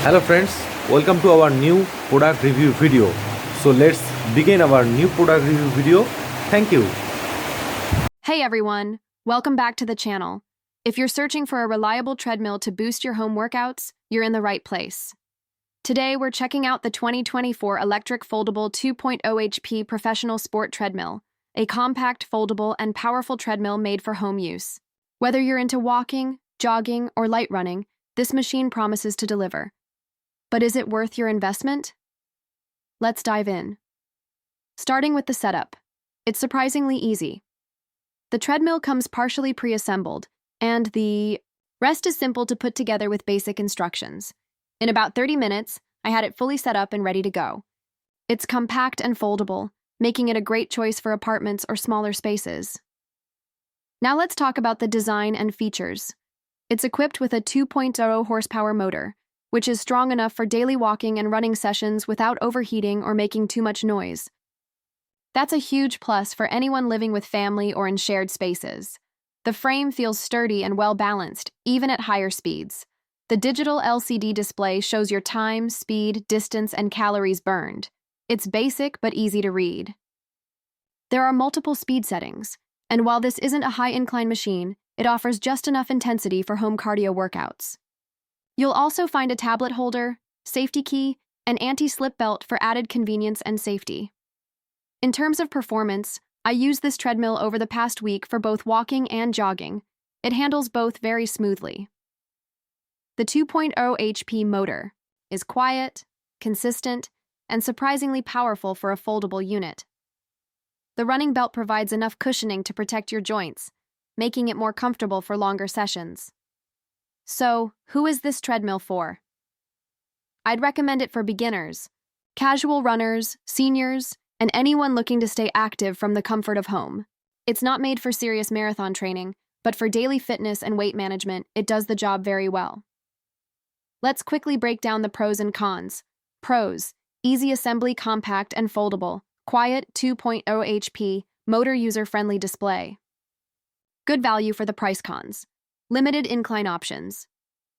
Hello friends, welcome to our new product review video. So let's begin our new product review video. Thank you. Hey everyone, welcome back to the channel. If you're searching for a reliable treadmill to boost your home workouts, you're in the right place. Today we're checking out the 2024 Electric Foldable 2.0 HP Professional Sport Treadmill, a compact, foldable, and powerful treadmill made for home use. Whether you're into walking, jogging, or light running, this machine promises to deliver. But is it worth your investment? Let's dive in. Starting with the setup. It's surprisingly easy. The treadmill comes partially pre-assembled, and the rest is simple to put together with basic instructions. In about 30 minutes, I had it fully set up and ready to go. It's compact and foldable, making it a great choice for apartments or smaller spaces. Now let's talk about the design and features. It's equipped with a 2.0 horsepower motor, which is strong enough for daily walking and running sessions without overheating or making too much noise. That's a huge plus for anyone living with family or in shared spaces. The frame feels sturdy and well-balanced, even at higher speeds. The digital LCD display shows your time, speed, distance, and calories burned. It's basic but easy to read. There are multiple speed settings, and while this isn't a high-incline machine, it offers just enough intensity for home cardio workouts. You'll also find a tablet holder, safety key, and anti-slip belt for added convenience and safety. In terms of performance, I used this treadmill over the past week for both walking and jogging. It handles both very smoothly. The 2.0 HP motor is quiet, consistent, and surprisingly powerful for a foldable unit. The running belt provides enough cushioning to protect your joints, making it more comfortable for longer sessions. So, who is this treadmill for? I'd recommend it for beginners, casual runners, seniors, and anyone looking to stay active from the comfort of home. It's not made for serious marathon training, but for daily fitness and weight management, it does the job very well. Let's quickly break down the pros and cons. Pros: easy assembly, compact and foldable, quiet 2.0 HP, motor user-friendly display. Good value for the price. Cons: limited incline options.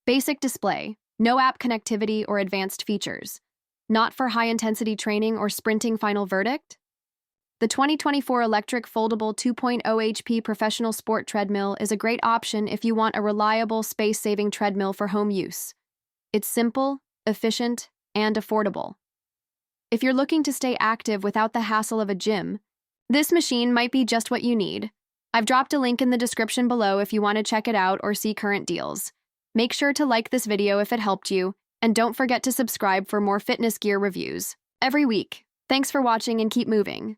Basic display, no app connectivity or advanced features. Not for high-intensity training or sprinting. Final verdict? The 2024 Electric Foldable 2.0 HP Professional Sport Treadmill is a great option if you want a reliable, space-saving treadmill for home use. It's simple, efficient, and affordable. If you're looking to stay active without the hassle of a gym, this machine might be just what you need. I've dropped a link in the description below if you want to check it out or see current deals. Make sure to like this video if it helped you, and don't forget to subscribe for more fitness gear reviews every week. Thanks for watching and keep moving.